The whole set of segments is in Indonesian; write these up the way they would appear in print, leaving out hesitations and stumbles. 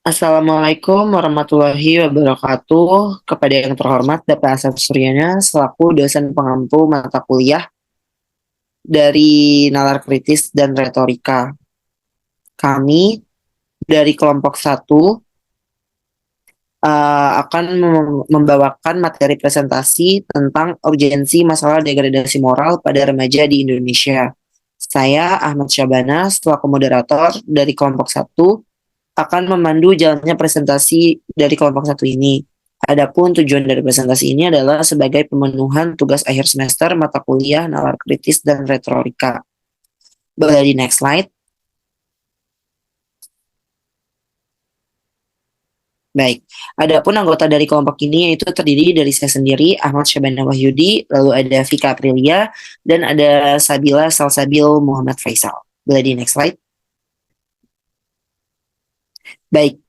Assalamualaikum warahmatullahi wabarakatuh. Kepada yang terhormat Bapak Asep Suryana selaku dosen pengampu mata kuliah dari Nalar Kritis dan Retorika. Kami dari kelompok satu akan membawakan materi presentasi tentang urgensi masalah degradasi moral pada remaja di Indonesia. Saya Ahmad Syabana selaku moderator dari kelompok satu akan memandu jalannya presentasi dari kelompok satu ini. Adapun tujuan dari presentasi ini adalah sebagai pemenuhan tugas akhir semester mata kuliah nalar kritis dan retorika. Boleh di next slide. Baik, adapun anggota dari kelompok ini yaitu terdiri dari saya sendiri, Ahmad Syabana Wahyudi, lalu ada Vika Aprilia, dan ada Sabila Salsabil Muhammad Faisal. Boleh di next slide. Baik,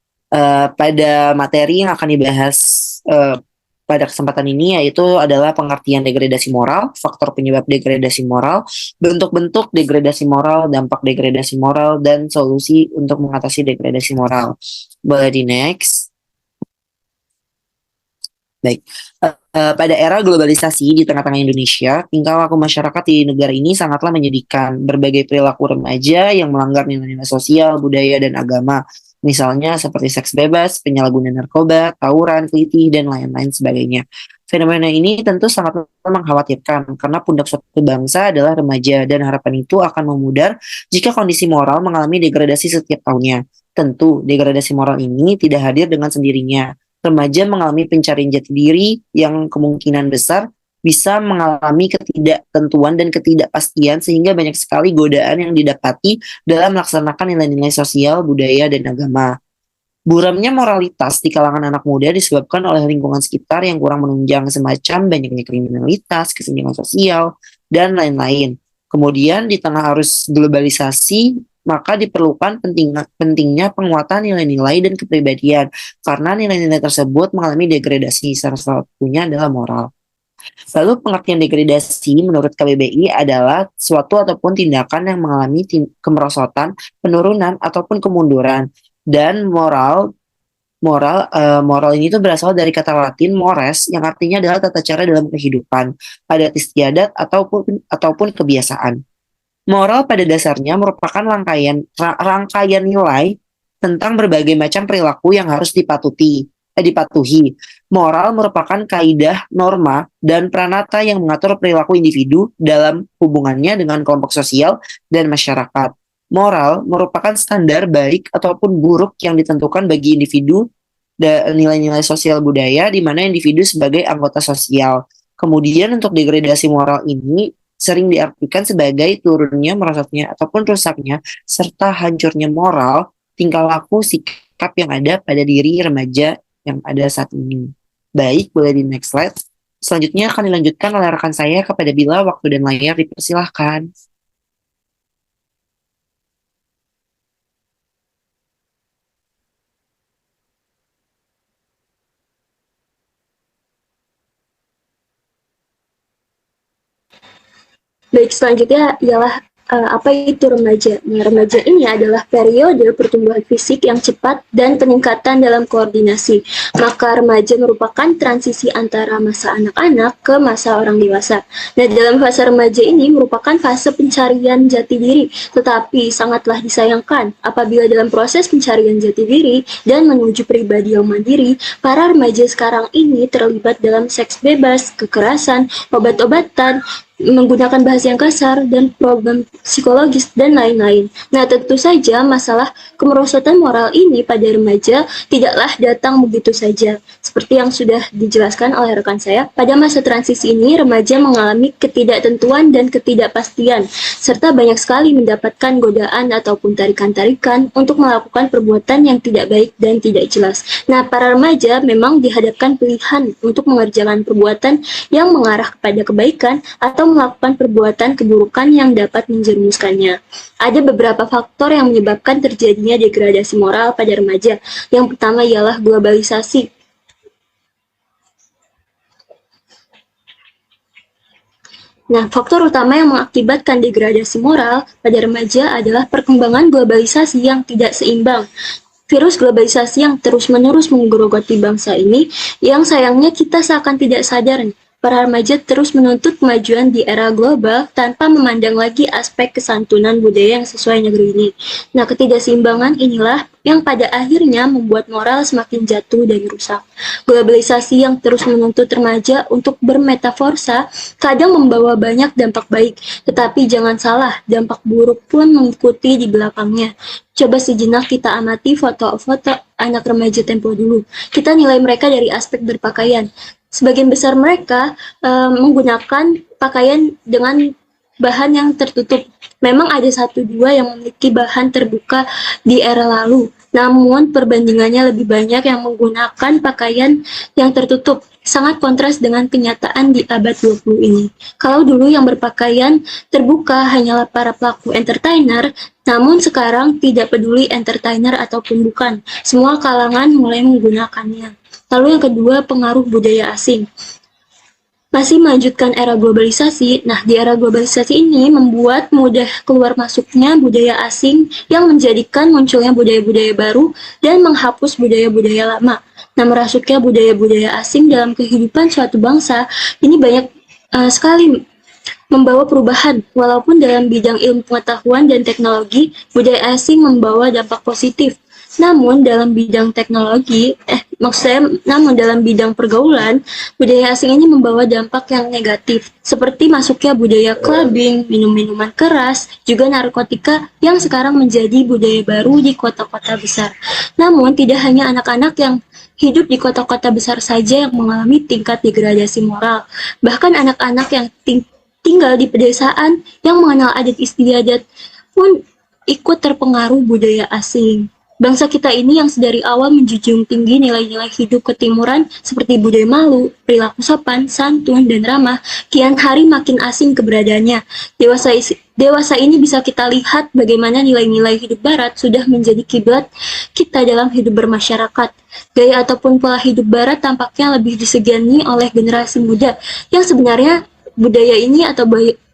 pada materi yang akan dibahas eh, pada kesempatan ini yaitu adalah pengertian degradasi moral, faktor penyebab degradasi moral, bentuk-bentuk degradasi moral, dampak degradasi moral, dan solusi untuk mengatasi degradasi moral. Boleh di next. Baik, pada era globalisasi di tengah-tengah Indonesia, tingkah laku masyarakat di negara ini sangatlah menyedihkan. Berbagai perilaku remaja yang melanggar nilai-nilai sosial, budaya, dan agama, misalnya seperti seks bebas, penyalahgunaan narkoba, tawuran, kelitih, dan lain-lain sebagainya. Fenomena ini tentu sangat mengkhawatirkan karena pundak suatu bangsa adalah remaja dan harapan itu akan memudar jika kondisi moral mengalami degradasi setiap tahunnya. Tentu, degradasi moral ini tidak hadir dengan sendirinya. Remaja mengalami pencarian jati diri yang kemungkinan besar bisa mengalami ketidaktentuan dan ketidakpastian sehingga banyak sekali godaan yang didapati dalam melaksanakan nilai-nilai sosial, budaya, dan agama. Buramnya moralitas di kalangan anak muda disebabkan oleh lingkungan sekitar yang kurang menunjang semacam banyaknya kriminalitas, kesenjangan sosial, dan lain-lain. Kemudian di tengah arus globalisasi, maka diperlukan pentingnya penguatan nilai-nilai dan kepribadian karena nilai-nilai tersebut mengalami degradasi, salah satunya adalah moral. Lalu pengertian degradasi menurut KBBI adalah suatu ataupun tindakan yang mengalami kemerosotan, penurunan ataupun kemunduran. Dan moral ini tuh berasal dari kata Latin mores yang artinya adalah tata cara dalam kehidupan, adat istiadat ataupun kebiasaan. Moral pada dasarnya merupakan rangkaian nilai tentang berbagai macam perilaku yang harus dipatuhi. Moral merupakan kaidah, norma, dan pranata yang mengatur perilaku individu dalam hubungannya dengan kelompok sosial dan masyarakat. Moral merupakan standar baik ataupun buruk yang ditentukan bagi individu dan nilai-nilai sosial budaya di mana individu sebagai anggota sosial. Kemudian untuk degradasi moral ini sering diartikan sebagai turunnya, merosotnya, ataupun rusaknya, serta hancurnya moral, tingkah laku, sikap yang ada pada diri remaja yang ada saat ini. Baik, boleh di next slide. Selanjutnya akan dilanjutkan oleh rekan saya kepada Bila, waktu dan layar dipersilahkan. Baik, selanjutnya ialah apa itu remaja? Nah, remaja ini adalah periode pertumbuhan fisik yang cepat dan peningkatan dalam koordinasi. Maka remaja merupakan transisi antara masa anak-anak ke masa orang dewasa. Nah, dalam fase remaja ini merupakan fase pencarian jati diri, tetapi sangatlah disayangkan apabila dalam proses pencarian jati diri dan menuju pribadi yang mandiri, para remaja sekarang ini terlibat dalam seks bebas, kekerasan, obat-obatan, menggunakan bahasa yang kasar, dan problem psikologis, dan lain-lain. Nah, tentu saja masalah kemerosotan moral ini pada remaja tidaklah datang begitu saja. Seperti yang sudah dijelaskan oleh rekan saya, pada masa transisi ini remaja mengalami ketidaktentuan dan ketidakpastian, serta banyak sekali mendapatkan godaan ataupun tarikan-tarikan untuk melakukan perbuatan yang tidak baik dan tidak jelas. Nah, para remaja memang dihadapkan pilihan untuk mengerjakan perbuatan yang mengarah kepada kebaikan atau melakukan perbuatan keburukan yang dapat menjerumuskannya. Ada beberapa faktor yang menyebabkan terjadinya degradasi moral pada remaja. Yang pertama ialah globalisasi. Nah, faktor utama yang mengakibatkan degradasi moral pada remaja adalah perkembangan globalisasi yang tidak seimbang. Virus globalisasi yang terus-menerus menggerogoti bangsa ini, yang sayangnya kita seakan tidak sadar nih, para remaja terus menuntut kemajuan di era global tanpa memandang lagi aspek kesantunan budaya yang sesuai negeri ini. Nah, ketidakseimbangan inilah yang pada akhirnya membuat moral semakin jatuh dan rusak. Globalisasi yang terus menuntut remaja untuk bermetaforsa kadang membawa banyak dampak baik, tetapi jangan salah, dampak buruk pun mengikuti di belakangnya. Coba sejenak kita amati foto-foto anak remaja tempo dulu. Kita nilai mereka dari aspek berpakaian. Sebagian besar mereka menggunakan pakaian dengan bahan yang tertutup. Memang ada satu dua yang memiliki bahan terbuka di era lalu, namun perbandingannya lebih banyak yang menggunakan pakaian yang tertutup. Sangat kontras dengan kenyataan di abad 20 ini. Kalau dulu yang berpakaian terbuka hanyalah para pelaku entertainer, namun sekarang tidak peduli entertainer ataupun bukan, semua kalangan mulai menggunakannya. Lalu yang kedua, pengaruh budaya asing. Masih melanjutkan era globalisasi, nah di era globalisasi ini membuat mudah keluar masuknya budaya asing yang menjadikan munculnya budaya-budaya baru dan menghapus budaya-budaya lama. Nah, merasuknya budaya-budaya asing dalam kehidupan suatu bangsa ini banyak sekali membawa perubahan. Walaupun dalam bidang ilmu pengetahuan dan teknologi, budaya asing membawa dampak positif. Namun dalam bidang namun dalam bidang pergaulan, budaya asing ini membawa dampak yang negatif, seperti masuknya budaya clubbing, minum-minuman keras, juga narkotika yang sekarang menjadi budaya baru di kota-kota besar. Namun tidak hanya anak-anak yang hidup di kota-kota besar saja yang mengalami tingkat degradasi moral, bahkan anak-anak yang tinggal di pedesaan yang mengenal adat istiadat pun ikut terpengaruh budaya asing. Bangsa kita ini yang sedari awal menjunjung tinggi nilai-nilai hidup ketimuran seperti budaya malu, perilaku sopan, santun, dan ramah, kian hari makin asing keberadaannya. Dewasa ini bisa kita lihat bagaimana nilai-nilai hidup barat sudah menjadi kiblat kita dalam hidup bermasyarakat. Gaya ataupun pola hidup barat tampaknya lebih disegani oleh generasi muda yang sebenarnya budaya ini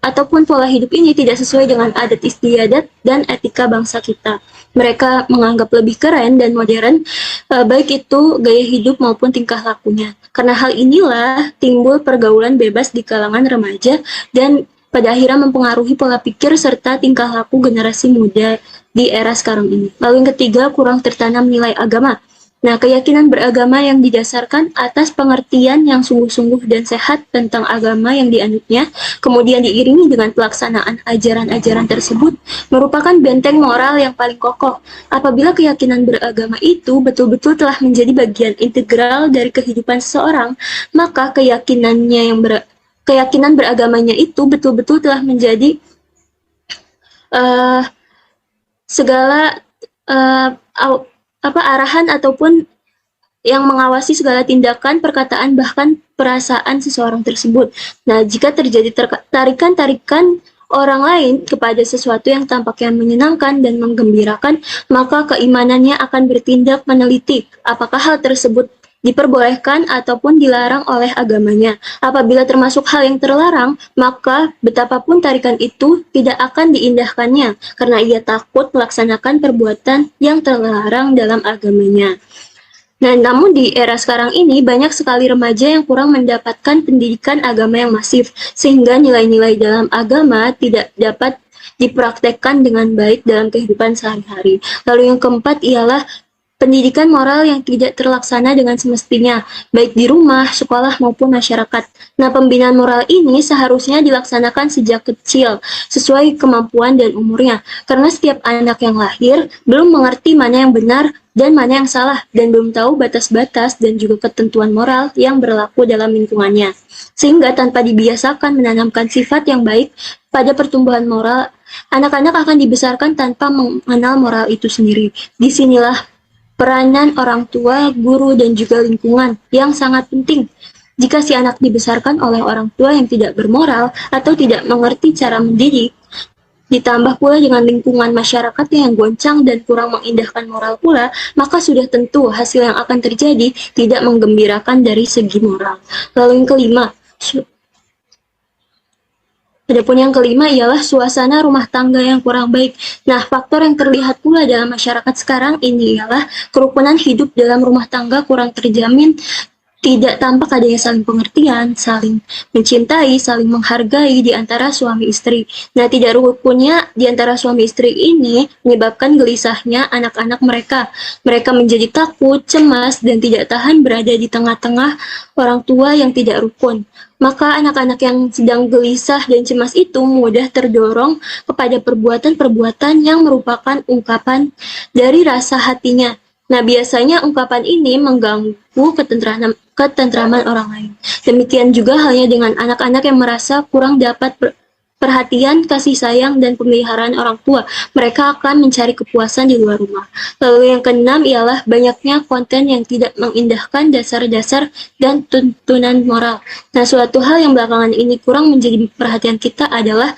ataupun pola hidup ini tidak sesuai dengan adat istiadat dan etika bangsa kita. Mereka menganggap lebih keren dan modern, baik itu gaya hidup maupun tingkah lakunya. Karena hal inilah timbul pergaulan bebas di kalangan remaja dan pada akhirnya mempengaruhi pola pikir serta tingkah laku generasi muda di era sekarang ini. Lalu yang ketiga, kurang tertanam nilai agama. Nah, keyakinan beragama yang didasarkan atas pengertian yang sungguh-sungguh dan sehat tentang agama yang dianutnya, kemudian diiringi dengan pelaksanaan ajaran-ajaran tersebut, merupakan benteng moral yang paling kokoh. Apabila keyakinan beragama itu betul-betul telah menjadi bagian integral dari kehidupan seseorang, maka keyakinan beragamanya itu betul-betul telah menjadi segala arahan ataupun yang mengawasi segala tindakan, perkataan, bahkan perasaan seseorang tersebut. Nah, jika terjadi tarikan-tarikan orang lain kepada sesuatu yang tampaknya menyenangkan dan menggembirakan, maka keimanannya akan bertindak meneliti apakah hal tersebut diperbolehkan ataupun dilarang oleh agamanya. Apabila termasuk hal yang terlarang, maka betapapun tarikan itu tidak akan diindahkannya, karena ia takut melaksanakan perbuatan yang terlarang dalam agamanya. Nah, namun di era sekarang ini banyak sekali remaja yang kurang mendapatkan pendidikan agama yang masif, sehingga nilai-nilai dalam agama tidak dapat dipraktekkan dengan baik dalam kehidupan sehari-hari. Lalu yang keempat ialah pendidikan moral yang tidak terlaksana dengan semestinya, baik di rumah, sekolah, maupun masyarakat. Nah, pembinaan moral ini seharusnya dilaksanakan sejak kecil, sesuai kemampuan dan umurnya. Karena setiap anak yang lahir belum mengerti mana yang benar dan mana yang salah, dan belum tahu batas-batas dan juga ketentuan moral yang berlaku dalam lingkungannya. Sehingga tanpa dibiasakan menanamkan sifat yang baik pada pertumbuhan moral, anak-anak akan dibesarkan tanpa mengenal moral itu sendiri. Disinilah peranan orang tua, guru, dan juga lingkungan yang sangat penting. Jika si anak dibesarkan oleh orang tua yang tidak bermoral atau tidak mengerti cara mendidik, ditambah pula dengan lingkungan masyarakat yang goncang dan kurang mengindahkan moral pula, maka sudah tentu hasil yang akan terjadi tidak menggembirakan dari segi moral. Lalu yang kelima, Adapun yang kelima ialah suasana rumah tangga yang kurang baik. Nah, faktor yang terlihat pula dalam masyarakat sekarang ini ialah kerukunan hidup dalam rumah tangga kurang terjamin, tidak tampak adanya saling pengertian, saling mencintai, saling menghargai di antara suami istri. Nah, tidak rukunnya di antara suami istri ini menyebabkan gelisahnya anak-anak mereka. Mereka menjadi takut, cemas, dan tidak tahan berada di tengah-tengah orang tua yang tidak rukun. Maka anak-anak yang sedang gelisah dan cemas itu mudah terdorong kepada perbuatan-perbuatan yang merupakan ungkapan dari rasa hatinya. Nah, biasanya ungkapan ini mengganggu ketentraman orang lain. Demikian juga halnya dengan anak-anak yang merasa kurang dapat perhatian, kasih sayang, dan pemeliharaan orang tua. Mereka akan mencari kepuasan di luar rumah. Lalu yang keenam ialah banyaknya konten yang tidak mengindahkan dasar-dasar dan tuntunan moral. Nah, suatu hal yang belakangan ini kurang menjadi perhatian kita adalah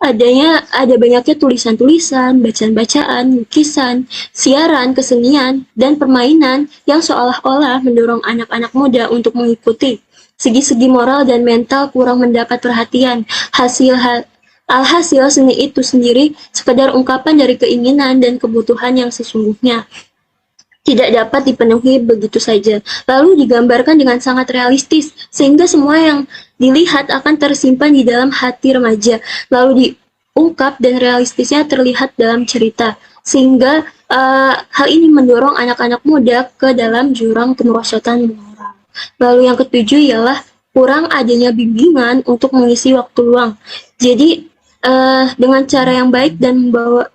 ada banyaknya tulisan-tulisan, bacaan-bacaan, lukisan, siaran, kesenian, dan permainan yang seolah-olah mendorong anak-anak muda untuk mengikuti. Segi-segi moral dan mental kurang mendapat perhatian. Alhasil seni itu sendiri sekedar ungkapan dari keinginan dan kebutuhan yang sesungguhnya tidak dapat dipenuhi begitu saja, lalu digambarkan dengan sangat realistis, sehingga semua yang dilihat akan tersimpan di dalam hati remaja, lalu diungkap dan realistisnya terlihat dalam cerita, sehingga hal ini mendorong anak-anak muda ke dalam jurang kemerosotan moral. Lalu yang ketujuh ialah kurang adanya bimbingan untuk mengisi waktu luang. Jadi, dengan cara yang baik dan membawa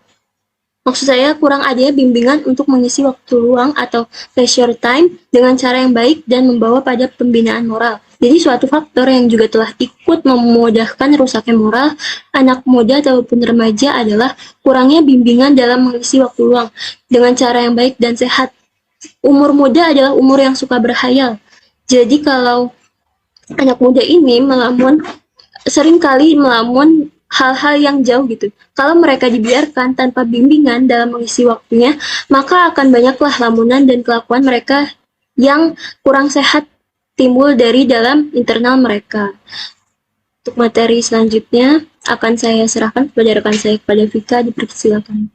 Maksud saya kurang adanya bimbingan untuk mengisi waktu luang atau leisure time dengan cara yang baik dan membawa pada pembinaan moral. Jadi suatu faktor yang juga telah ikut memudahkan rusaknya moral anak muda ataupun remaja adalah kurangnya bimbingan dalam mengisi waktu luang dengan cara yang baik dan sehat. Umur muda adalah umur yang suka berhayal. Jadi kalau anak muda ini seringkali melamun hal-hal yang jauh gitu. Kalau mereka dibiarkan tanpa bimbingan dalam mengisi waktunya, maka akan banyaklah lamunan dan kelakuan mereka yang kurang sehat timbul dari dalam internal mereka. Untuk materi selanjutnya akan saya serahkan kepada rekan saya, kepada Vika, dipersilakan.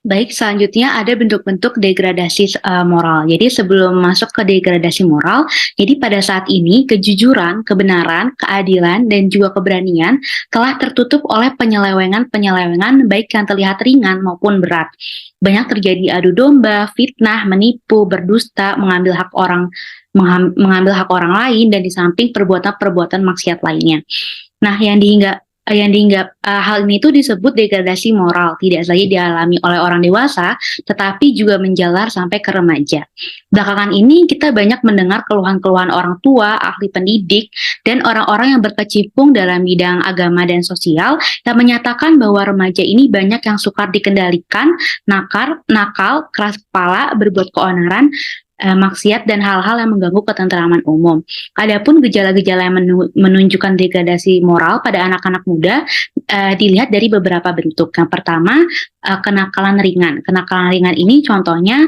Baik, selanjutnya ada bentuk-bentuk degradasi moral. Jadi sebelum masuk ke degradasi moral, jadi pada saat ini kejujuran, kebenaran, keadilan, dan juga keberanian telah tertutup oleh penyelewengan-penyelewengan baik yang terlihat ringan maupun berat. Banyak terjadi adu domba, fitnah, menipu, berdusta, mengambil hak orang lain, dan di samping perbuatan-perbuatan maksiat lainnya. Nah, yang dihinggap hal ini itu disebut degradasi moral, tidak saja dialami oleh orang dewasa, tetapi juga menjalar sampai ke remaja. Belakangan ini kita banyak mendengar keluhan-keluhan orang tua, ahli pendidik, dan orang-orang yang berkecimpung dalam bidang agama dan sosial yang menyatakan bahwa remaja ini banyak yang sukar dikendalikan, nakal, keras kepala, berbuat keonaran, maksiat, dan hal-hal yang mengganggu ketentraman umum. Adapun gejala-gejala yang menunjukkan degradasi moral pada anak-anak muda dilihat dari beberapa bentuk. Yang pertama, kenakalan ringan. Kenakalan ringan ini contohnya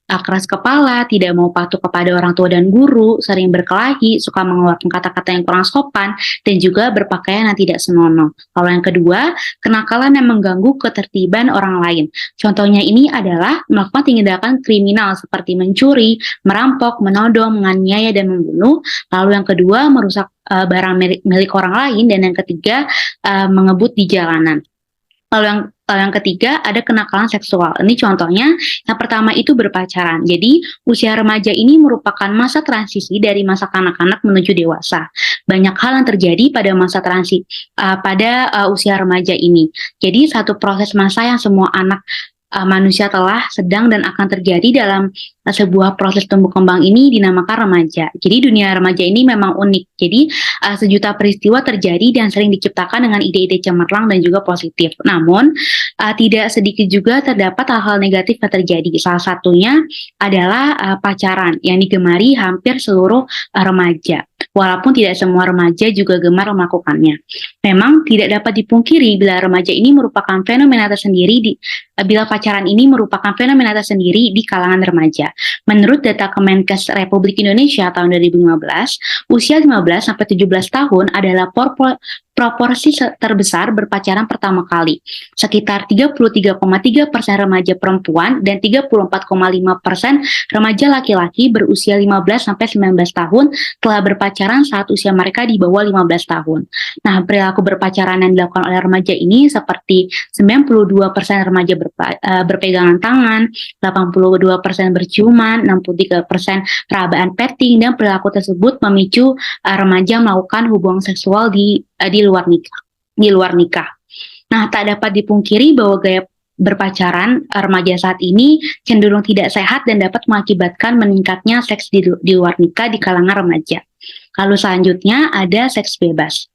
keras kepala, tidak mau patuh kepada orang tua dan guru, sering berkelahi, suka mengeluarkan kata-kata yang kurang sopan, dan juga berpakaian yang tidak senonoh. Kalau yang kedua, kenakalan yang mengganggu ketertiban orang lain. Contohnya ini adalah melakukan tindakan kriminal seperti mencuri, merampok, menodong, menganiaya, dan membunuh. Lalu yang kedua, merusak barang milik orang lain, dan yang ketiga, mengebut di jalanan. Lalu yang ketiga ada kenakalan seksual. Ini contohnya, yang pertama itu berpacaran. Jadi usia remaja ini merupakan masa transisi dari masa kanak-kanak menuju dewasa. Banyak hal yang terjadi pada masa usia remaja ini. Jadi satu proses masa yang semua anak manusia telah sedang dan akan terjadi dalam sebuah proses tumbuh kembang ini dinamakan remaja. Jadi dunia remaja ini memang unik. Jadi sejuta peristiwa terjadi dan sering diciptakan dengan ide-ide cemerlang dan juga positif. Namun tidak sedikit juga terdapat hal-hal negatif yang terjadi. Salah satunya adalah pacaran yang digemari hampir seluruh remaja. Walaupun tidak semua remaja juga gemar melakukannya. Memang tidak dapat dipungkiri bila remaja ini merupakan fenomena tersendiri bila pacaran ini merupakan fenomena tersendiri di kalangan remaja. Menurut data Kemenkes Republik Indonesia tahun 2015, usia 15 sampai 17 tahun adalah proporsi terbesar berpacaran pertama kali. Sekitar 33,3% remaja perempuan dan 34,5% remaja laki-laki berusia 15-19 tahun telah berpacaran saat usia mereka di bawah 15 tahun. Nah, perilaku berpacaran yang dilakukan oleh remaja ini seperti 92% remaja berpegangan tangan, 82% berciuman, 63% perabaan petting, dan perilaku tersebut memicu remaja melakukan hubungan seksual di luar nikah. Nah, tak dapat dipungkiri bahwa gaya berpacaran remaja saat ini cenderung tidak sehat dan dapat mengakibatkan meningkatnya seks di luar nikah di kalangan remaja. Lalu selanjutnya ada seks bebas.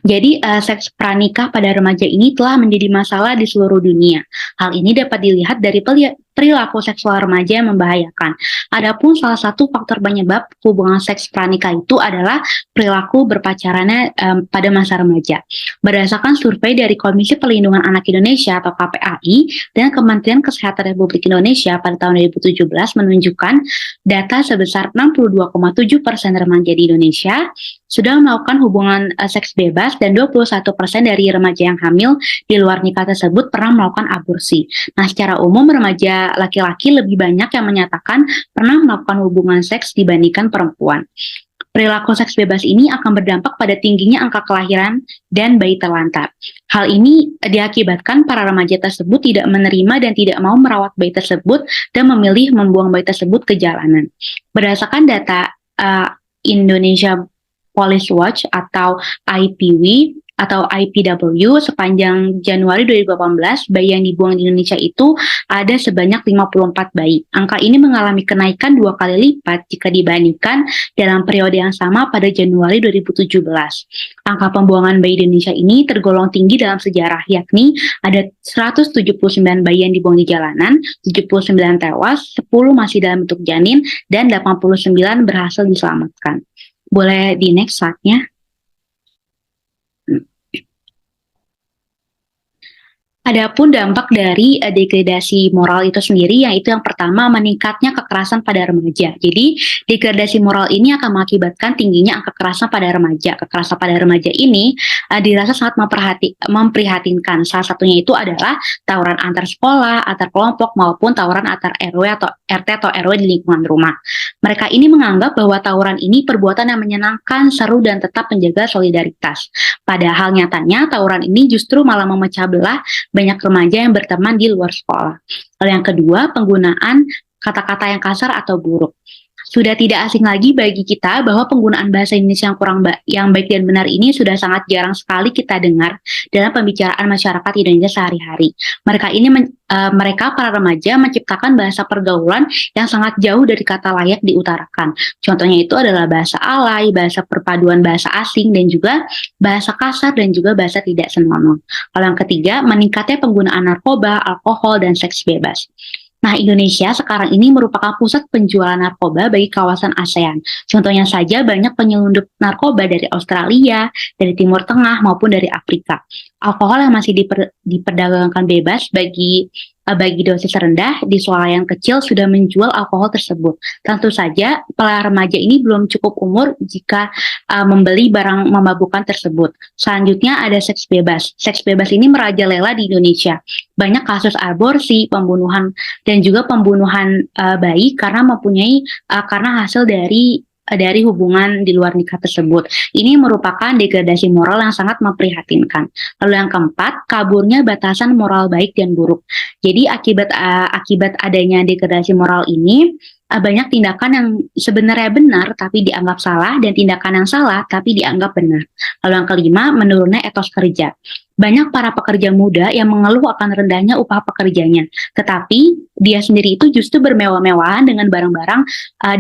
Jadi, seks pranikah pada remaja ini telah menjadi masalah di seluruh dunia. Hal ini dapat dilihat dari perilaku seksual remaja yang membahayakan. Adapun salah satu faktor penyebab hubungan seks pranikah itu adalah perilaku berpacarannya pada masa remaja. Berdasarkan survei dari Komisi Perlindungan Anak Indonesia atau KPAI dan Kementerian Kesehatan Republik Indonesia pada tahun 2017 menunjukkan data sebesar 62,7% remaja di Indonesia sudah melakukan hubungan seks bebas dan 21% dari remaja yang hamil di luar nikah tersebut pernah melakukan aborsi. Nah, secara umum remaja laki-laki lebih banyak yang menyatakan pernah melakukan hubungan seks dibandingkan perempuan. Perilaku seks bebas ini akan berdampak pada tingginya angka kelahiran dan bayi terlantar. Hal ini diakibatkan para remaja tersebut tidak menerima dan tidak mau merawat bayi tersebut dan memilih membuang bayi tersebut ke jalanan. Berdasarkan data Indonesia Police Watch atau IPW atau IPW, sepanjang Januari 2018, bayi yang dibuang di Indonesia itu ada sebanyak 54 bayi. Angka ini mengalami kenaikan 2 kali lipat jika dibandingkan dalam periode yang sama pada Januari 2017. Angka pembuangan bayi di Indonesia ini tergolong tinggi dalam sejarah, yakni ada 179 bayi yang dibuang di jalanan, 79 tewas, 10 masih dalam bentuk janin, dan 89 berhasil diselamatkan. Boleh di next slide-nya. Adapun dampak dari degradasi moral itu sendiri, yaitu yang pertama meningkatnya kekerasan pada remaja. Jadi degradasi moral ini akan mengakibatkan tingginya angka kekerasan pada remaja. Kekerasan pada remaja ini dirasa sangat memprihatinkan. Salah satunya itu adalah tawuran antar sekolah, antar kelompok, maupun tawuran antar RW atau RT atau RW di lingkungan rumah. Mereka ini menganggap bahwa tawuran ini perbuatan yang menyenangkan, seru, dan tetap menjaga solidaritas. Padahal nyatanya tawuran ini justru malah memecah belah banyak remaja yang berteman di luar sekolah. Lalu yang kedua, penggunaan kata-kata yang kasar atau buruk. Sudah tidak asing lagi bagi kita bahwa penggunaan bahasa Indonesia yang baik dan benar ini sudah sangat jarang sekali kita dengar dalam pembicaraan masyarakat Indonesia sehari-hari. Mereka para remaja menciptakan bahasa pergaulan yang sangat jauh dari kata layak diutarakan. Contohnya itu adalah bahasa alay, bahasa perpaduan bahasa asing, dan juga bahasa kasar dan juga bahasa tidak senonoh. Lalu yang ketiga, meningkatnya penggunaan narkoba, alkohol, dan seks bebas. Nah, Indonesia sekarang ini merupakan pusat penjualan narkoba bagi kawasan ASEAN. Contohnya saja banyak penyelundup narkoba dari Australia, dari Timur Tengah, maupun dari Afrika. Alkohol yang masih diperdagangkan bebas bagi dosis rendah di swalayan kecil sudah menjual alkohol tersebut. Tentu saja para remaja ini belum cukup umur jika membeli barang memabukkan tersebut. Selanjutnya ada seks bebas. Seks bebas ini merajalela di Indonesia. Banyak kasus aborsi, pembunuhan, dan juga pembunuhan bayi karena hasil dari hubungan di luar nikah tersebut. Ini merupakan degradasi moral yang sangat memprihatinkan. Lalu yang keempat, kaburnya batasan moral baik dan buruk. Jadi akibat adanya degradasi moral ini, banyak tindakan yang sebenarnya benar tapi dianggap salah, dan tindakan yang salah tapi dianggap benar. Lalu yang kelima, menurunnya etos kerja. Banyak para pekerja muda yang mengeluh akan rendahnya upah pekerjanya, tetapi dia sendiri itu justru bermewah-mewahan dengan barang-barang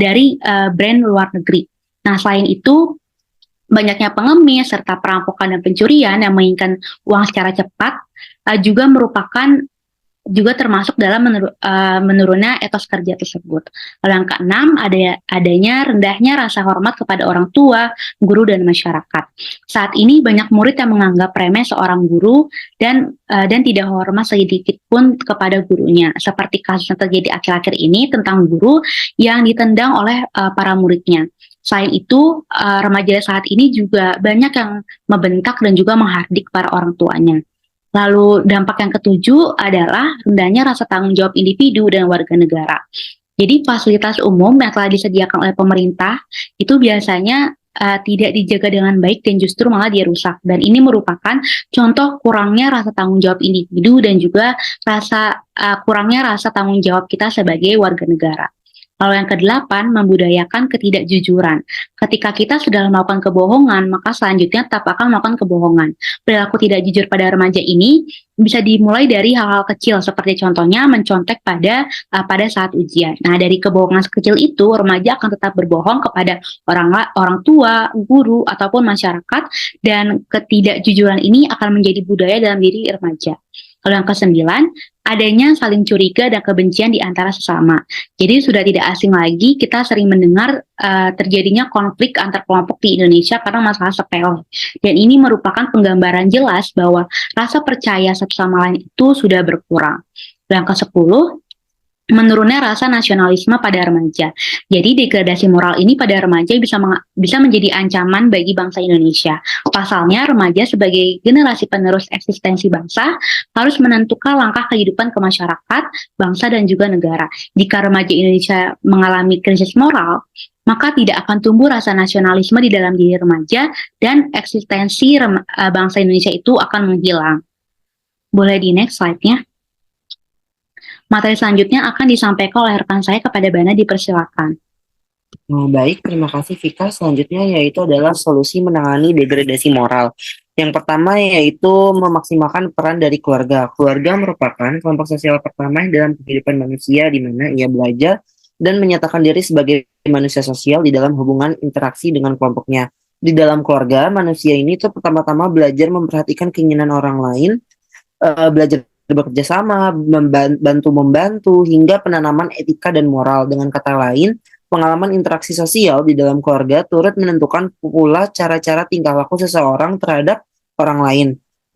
dari brand luar negeri. Nah, selain itu, banyaknya pengemis serta perampokan dan pencurian yang menginginkan uang secara cepat juga termasuk dalam menurunnya etos kerja tersebut. Lalu yang keenam, adanya rendahnya rasa hormat kepada orang tua, guru, dan masyarakat. Saat ini banyak murid yang menganggap remeh seorang guru dan tidak hormat sedikit pun kepada gurunya. Seperti kasus yang terjadi akhir-akhir ini tentang guru yang ditendang oleh para muridnya. Selain itu, remaja saat ini juga banyak yang membentak dan juga menghardik para orang tuanya. Lalu dampak yang ketujuh adalah rendahnya rasa tanggung jawab individu dan warga negara. Jadi fasilitas umum yang telah disediakan oleh pemerintah itu biasanya tidak dijaga dengan baik dan justru malah dia rusak. Dan ini merupakan contoh kurangnya rasa tanggung jawab individu dan juga kurangnya rasa tanggung jawab kita sebagai warga negara. Lalu yang kedelapan, membudayakan ketidakjujuran. Ketika kita sudah melakukan kebohongan, maka selanjutnya tetap akan melakukan kebohongan. Perilaku tidak jujur pada remaja ini bisa dimulai dari hal-hal kecil, seperti contohnya mencontek pada saat ujian. Nah, dari kebohongan sekecil itu, remaja akan tetap berbohong kepada orang tua, guru, ataupun masyarakat, dan ketidakjujuran ini akan menjadi budaya dalam diri remaja. Lalu yang kesembilan, adanya saling curiga dan kebencian di antara sesama. Jadi sudah tidak asing lagi kita sering mendengar terjadinya konflik antar kelompok di Indonesia karena masalah sepele. Dan ini merupakan penggambaran jelas bahwa rasa percaya satu sama lain itu sudah berkurang. Yang ke-10, menurunnya rasa nasionalisme pada remaja. Jadi degradasi moral ini pada remaja bisa menjadi ancaman bagi bangsa Indonesia. Pasalnya remaja sebagai generasi penerus eksistensi bangsa harus menentukan langkah kehidupan ke masyarakat, bangsa dan juga negara. Jika remaja Indonesia mengalami krisis moral, maka tidak akan tumbuh rasa nasionalisme di dalam diri remaja dan eksistensi bangsa Indonesia itu akan menghilang. Boleh di next slide-nya? Materi selanjutnya akan disampaikan oleh rekan saya kepada Bana, dipersilakan. Baik, terima kasih Vika. Selanjutnya yaitu adalah solusi menangani degradasi moral. Yang pertama yaitu memaksimalkan peran dari keluarga. Keluarga merupakan kelompok sosial pertama dalam kehidupan manusia di mana ia belajar dan menyatakan diri sebagai manusia sosial di dalam hubungan interaksi dengan kelompoknya. Di dalam keluarga, manusia ini tuh pertama-tama belajar memperhatikan keinginan orang lain, belajar bekerja sama, membantu hingga penanaman etika dan moral. Dengan kata lain, pengalaman interaksi sosial di dalam keluarga turut menentukan pula cara-cara tingkah laku seseorang terhadap orang lain.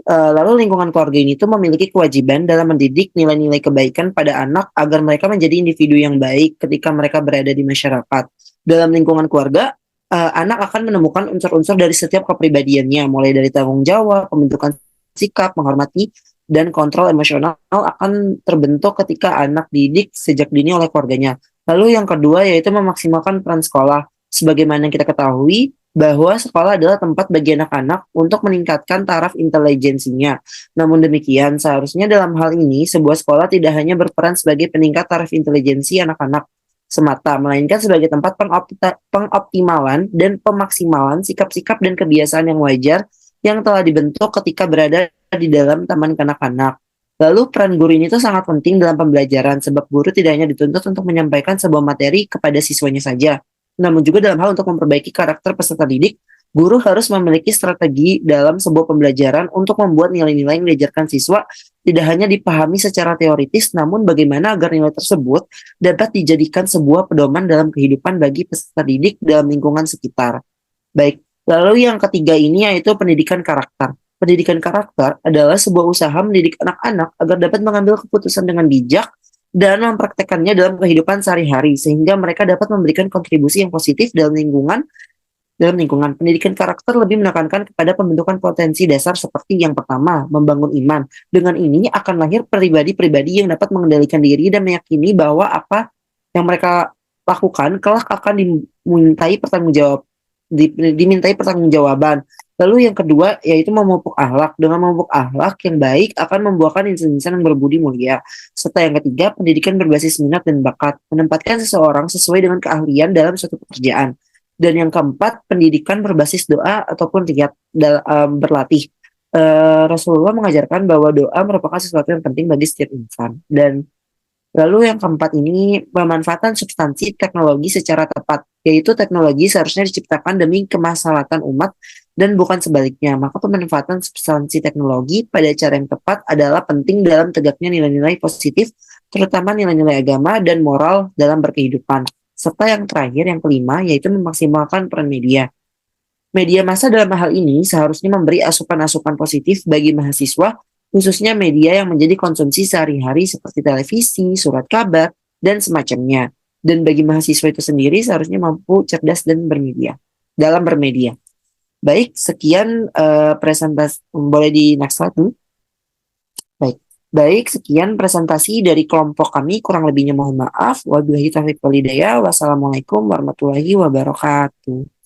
Lalu lingkungan keluarga ini tuh memiliki kewajiban dalam mendidik nilai-nilai kebaikan pada anak agar mereka menjadi individu yang baik ketika mereka berada di masyarakat. Dalam lingkungan keluarga, anak akan menemukan unsur-unsur dari setiap kepribadiannya, mulai dari tanggung jawab, pembentukan sikap, menghormati, dan kontrol emosional akan terbentuk ketika anak didik sejak dini oleh keluarganya. Lalu yang kedua yaitu memaksimalkan peran sekolah. Sebagaimana kita ketahui bahwa sekolah adalah tempat bagi anak-anak untuk meningkatkan taraf intelijensinya. Namun demikian, seharusnya dalam hal ini sebuah sekolah tidak hanya berperan sebagai peningkat taraf intelijensi anak-anak semata, melainkan sebagai tempat pengoptimalan dan pemaksimalan sikap-sikap dan kebiasaan yang wajar yang telah dibentuk ketika berada di dalam taman kanak-kanak. Lalu peran guru ini tuh sangat penting dalam pembelajaran sebab guru tidak hanya dituntut untuk menyampaikan sebuah materi kepada siswanya saja, namun juga dalam hal untuk memperbaiki karakter peserta didik. Guru harus memiliki strategi dalam sebuah pembelajaran untuk membuat nilai-nilai yang diajarkan siswa tidak hanya dipahami secara teoritis, namun bagaimana agar nilai tersebut dapat dijadikan sebuah pedoman dalam kehidupan bagi peserta didik dalam lingkungan sekitar. Baik, lalu yang ketiga ini yaitu pendidikan karakter. Pendidikan karakter adalah sebuah usaha mendidik anak-anak agar dapat mengambil keputusan dengan bijak dan mempraktekannya dalam kehidupan sehari-hari sehingga mereka dapat memberikan kontribusi yang positif dalam lingkungan. Pendidikan karakter lebih menekankan kepada pembentukan potensi dasar seperti yang pertama, membangun iman. Dengan ini akan lahir pribadi-pribadi yang dapat mengendalikan diri dan meyakini bahwa apa yang mereka lakukan kelak akan dimintai pertanggungjawaban. Lalu yang kedua yaitu memupuk akhlak. Dengan memupuk akhlak yang baik akan membuahkan insan-insan yang berbudi mulia. Serta yang ketiga, pendidikan berbasis minat dan bakat, menempatkan seseorang sesuai dengan keahlian dalam suatu pekerjaan. Dan yang keempat, pendidikan berbasis doa ataupun berlatih. Rasulullah mengajarkan bahwa doa merupakan sesuatu yang penting bagi setiap insan. Dan lalu yang keempat ini, pemanfaatan substansi teknologi secara tepat, yaitu teknologi seharusnya diciptakan demi kemaslahatan umat dan bukan sebaliknya. Maka pemanfaatan substansi teknologi pada cara yang tepat adalah penting dalam tegaknya nilai-nilai positif, terutama nilai-nilai agama dan moral dalam berkehidupan. Serta yang terakhir, yang kelima, yaitu memaksimalkan peran media. Media massa dalam hal ini seharusnya memberi asupan-asupan positif bagi mahasiswa, khususnya media yang menjadi konsumsi sehari-hari seperti televisi, surat kabar, dan semacamnya. Dan bagi mahasiswa itu sendiri seharusnya mampu cerdas dan dalam bermedia. Baik, sekian presentasi. Boleh di next slide dulu. Baik, sekian presentasi dari kelompok kami. Kurang lebihnya mohon maaf. Wabillahi taufiq wal hidayah. Wassalamualaikum warahmatullahi wabarakatuh.